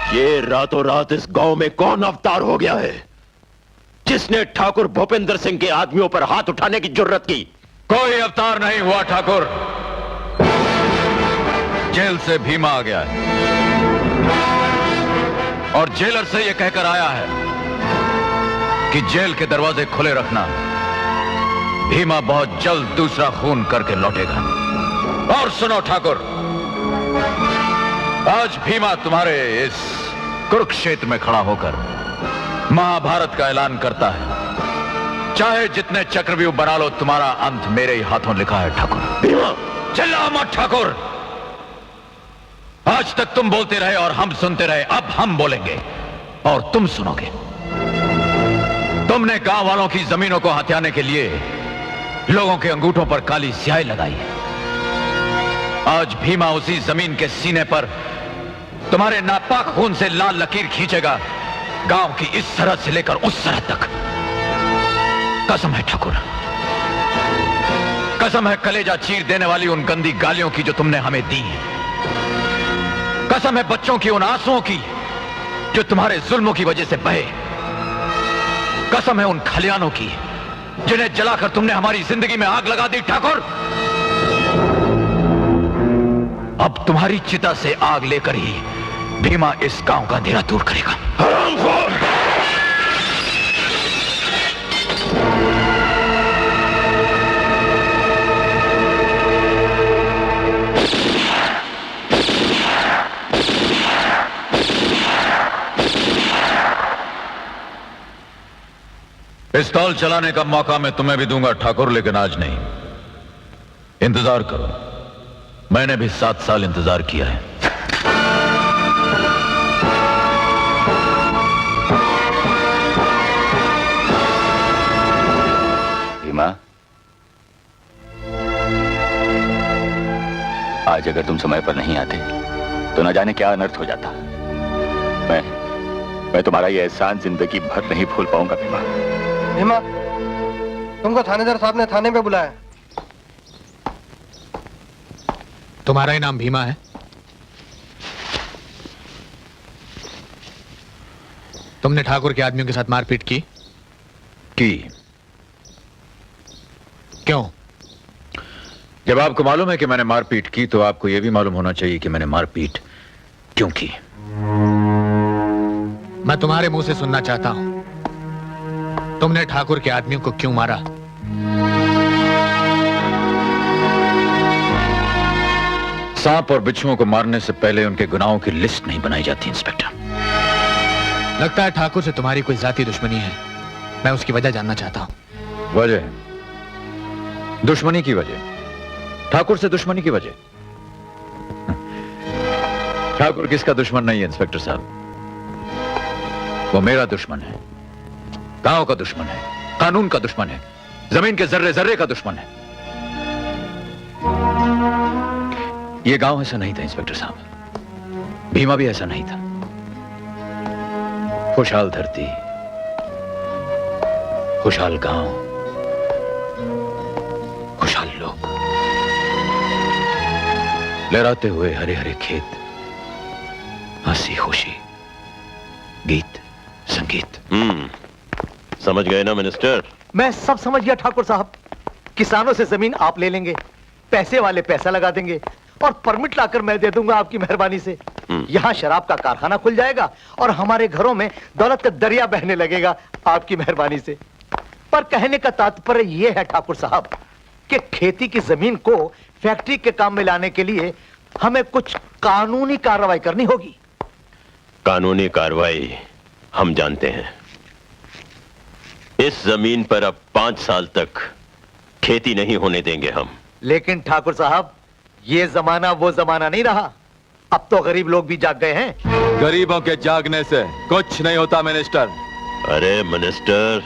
ये रातों रात इस गांव में कौन अवतार हो गया है जिसने ठाकुर भूपेंद्र सिंह के आदमियों पर हाथ उठाने की जुर्रत की? कोई अवतार नहीं हुआ ठाकुर। जेल से भीमा आ गया है और जेलर से यह कहकर आया है कि जेल के दरवाजे खुले रखना। भीमा बहुत जल्द दूसरा खून करके लौटेगा। और सुनो ठाकुर, आज भीमा तुम्हारे इस कुरुक्षेत्र में खड़ा होकर महाभारत का ऐलान करता है। चाहे जितने चक्रव्यूह बना लो, तुम्हारा अंत मेरे ही हाथों लिखा है ठाकुर। भीमा, चिल्ला मत ठाकुर। आज तक तुम बोलते रहे और हम सुनते रहे, अब हम बोलेंगे और तुम सुनोगे। तुमने गांव वालों की जमीनों को हथियाने के लिए लोगों के अंगूठों पर काली स्याही लगाई है। आज भीमा उसी जमीन के सीने पर तुम्हारे नापाक खून से लाल लकीर खींचेगा, गांव की इस सरहद से लेकर उस सरहद तक। कसम है ठाकुर, कसम है कलेजा चीर देने वाली उन गंदी गालियों की जो तुमने हमें दी है। कसम है बच्चों की उन आंसुओं की जो तुम्हारे जुल्मों की वजह से बहे। कसम है उन खलियानों की जिन्हें जलाकर तुमने हमारी जिंदगी में आग लगा दी। ठाकुर, अब तुम्हारी चिता से आग लेकर ही भीमा इस गांव का अंधेरा दूर करेगा। हरामखोर! पिस्तौल चलाने का मौका मैं तुम्हें भी दूंगा ठाकुर, लेकिन आज नहीं। इंतजार करो, मैंने भी 7 साल इंतजार किया है। भीमा, आज अगर तुम समय पर नहीं आते तो न जाने क्या अनर्थ हो जाता। मैं तुम्हारा ये एहसान जिंदगी भर नहीं भूल पाऊंगा भीमा। भीमा, तुमको थानेदार साहब ने थाने पे बुलाया। तुम्हारा ही नाम भीमा है? तुमने ठाकुर के आदमियों के साथ मारपीट की? क्यों? जब आपको मालूम है कि मैंने मारपीट की तो आपको यह भी मालूम होना चाहिए कि मैंने मारपीट क्यों की। मैं तुम्हारे मुंह से सुनना चाहता हूं, तुमने ठाकुर के आदमियों को क्यों मारा? सांप और बिच्छुओं को मारने से पहले उनके गुनाहों की लिस्ट नहीं बनाई जाती इंस्पेक्टर। लगता है ठाकुर से तुम्हारी कोई जाती दुश्मनी है। मैं उसकी वजह जानना चाहता हूं। वजह? दुश्मनी की वजह? ठाकुर से दुश्मनी की वजह? ठाकुर किसका दुश्मन नहीं है इंस्पेक्टर साहब, वो मेरा दुश्मन है, गांव का दुश्मन है, कानून का दुश्मन है, जमीन के जर्रे जर्रे का दुश्मन है। ये गांव ऐसा नहीं था इंस्पेक्टर साहब, भीमा भी ऐसा नहीं था। खुशहाल धरती, खुशहाल गांव, खुशहाल लोग, लहराते हुए हरे हरे खेत, हंसी खुशी, गीत संगीत। समझ गए ना मिनिस्टर? मैं सब समझ गया ठाकुर साहब। किसानों से जमीन आप ले लेंगे, पैसे वाले पैसा लगा देंगे और परमिट लाकर मैं दे दूंगा आपकी मेहरबानी से। यहाँ शराब का कारखाना खुल जाएगा और हमारे घरों में दौलत का दरिया बहने लगेगा आपकी मेहरबानी से। पर कहने का तात्पर्य यह है ठाकुर साहब कि खेती की जमीन को फैक्ट्री के काम में लाने के लिए हमें कुछ कानूनी कार्रवाई करनी होगी। कानूनी कार्रवाई हम जानते हैं। इस जमीन पर अब 5 साल तक खेती नहीं होने देंगे हम। लेकिन ठाकुर साहब, ये जमाना वो जमाना नहीं रहा। अब तो गरीब लोग भी जाग गए हैं। गरीबों के जागने से कुछ नहीं होता मिनिस्टर। अरे मिनिस्टर,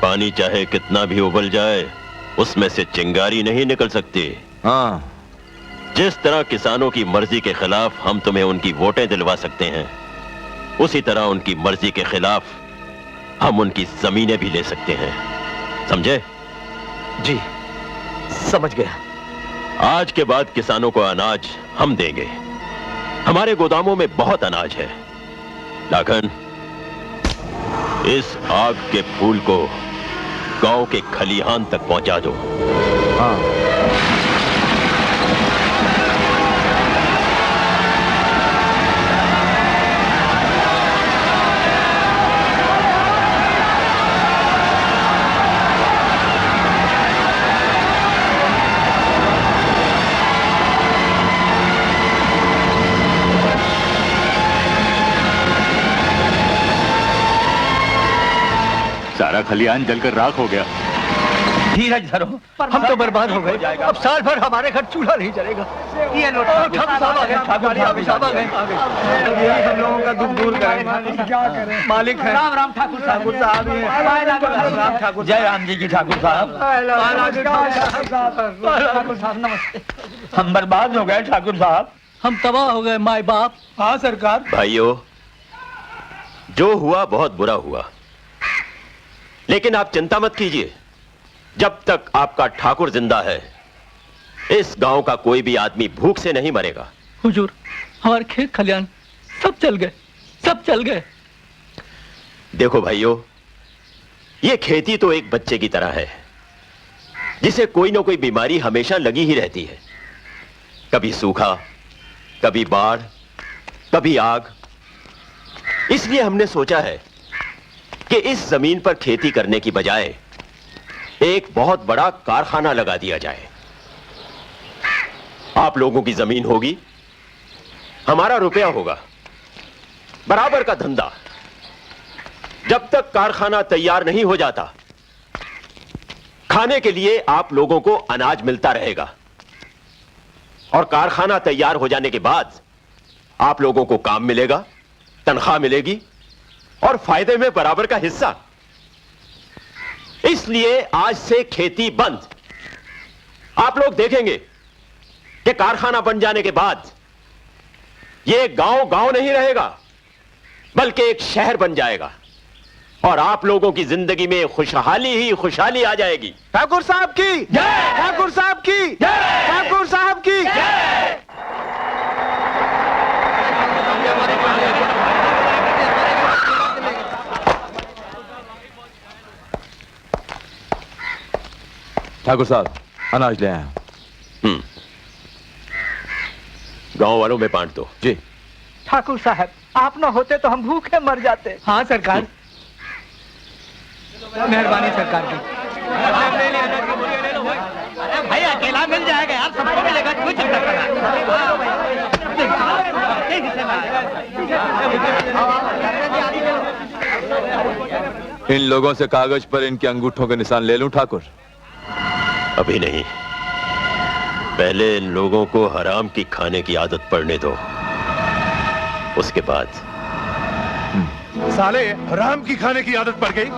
पानी चाहे कितना भी उबल जाए उसमें से चिंगारी नहीं निकल सकती। हाँ, जिस तरह किसानों की मर्जी के खिलाफ हम तुम्हें उनकी वोटें दिलवा सकते हैं, उसी तरह उनकी मर्जी के खिलाफ हम उनकी जमीनें भी ले सकते हैं। समझे? जी समझ गया। आज के बाद किसानों को अनाज हम देंगे। हमारे गोदामों में बहुत अनाज है। लाखन, इस आग के फूल को गांव के खलिहान तक पहुंचा दो। हाँ। सारा खलिहान जलकर राख हो गया। धीरज धरो, हम तो बर्बाद हो गए। अब साल भर हमारे घर चूल्हा नहीं जलेगा। ये लो, ठाकुर साहब आ गए, ठाकुर साहब आ गए। हम लोगों का दुख दूर करें। क्या करें? मालिक है। राम राम ठाकुर ठाकुर साहब। राम ठाकुर, जय राम जी की ठाकुर साहब। ठाकुर साहब नमस्ते। हम बर्बाद हो गए ठाकुर साहब, हम तबाह हो गए माई बाप। हाँ सरकार। भाइयों, जो हुआ बहुत बुरा हुआ, लेकिन आप चिंता मत कीजिए। जब तक आपका ठाकुर जिंदा है, इस गांव का कोई भी आदमी भूख से नहीं मरेगा। हुजूर, हमारे खेत खलियान सब चल गए, सब चल गए। देखो भाइयों, ये खेती तो एक बच्चे की तरह है, जिसे कोई ना कोई बीमारी हमेशा लगी ही रहती है। कभी सूखा, कभी बाढ़, कभी आग। इसलिए हमने सोचा है कि इस जमीन पर खेती करने की बजाय एक बहुत बड़ा कारखाना लगा दिया जाए। आप लोगों की जमीन होगी, हमारा रुपया होगा, बराबर का धंधा। जब तक कारखाना तैयार नहीं हो जाता, खाने के लिए आप लोगों को अनाज मिलता रहेगा, और कारखाना तैयार हो जाने के बाद आप लोगों को काम मिलेगा, तनख्वाह मिलेगी और फायदे में बराबर का हिस्सा। इसलिए आज से खेती बंद। आप लोग देखेंगे कि कारखाना बन जाने के बाद यह गांव गांव नहीं रहेगा, बल्कि एक शहर बन जाएगा, और आप लोगों की जिंदगी में खुशहाली ही खुशहाली आ जाएगी। ठाकुर साहब की जय, ठाकुर साहब की जय, ठाकुर साहब की जय। ठाकुर साहब, अनाज ले आया। गांव वालों में बांट दो। जी। ठाकुर साहब, आप ना होते तो हम भूखे मर जाते। हाँ सरकार, मेहरबानी सरकार की। भाई अकेला मिल जाएगा यार, सबको मिलेगा, क्यों चिंता कर रहा? इन लोगों से कागज पर इनके अंगूठों के निशान ले लूं ठाकुर? अभी नहीं, पहले इन लोगों को हराम की खाने की आदत पड़ने दो, उसके बाद। साले हराम की खाने की आदत पड़ गई।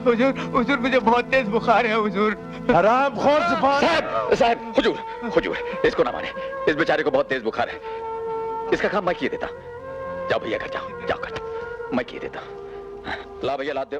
हुजूर, हुजूर मुझे बहुत तेज बुखार है हुजूर। हराम खोर जुबान। साहब, साहब, हुजूर, हुजूर, इसको ना माने। इस बेचारे को बहुत तेज बुखार है। इसका काम मैं किए देता। जाओ भैया घर जाओ, जाओ घर, मैं किए देता। ला भैया, ला दो।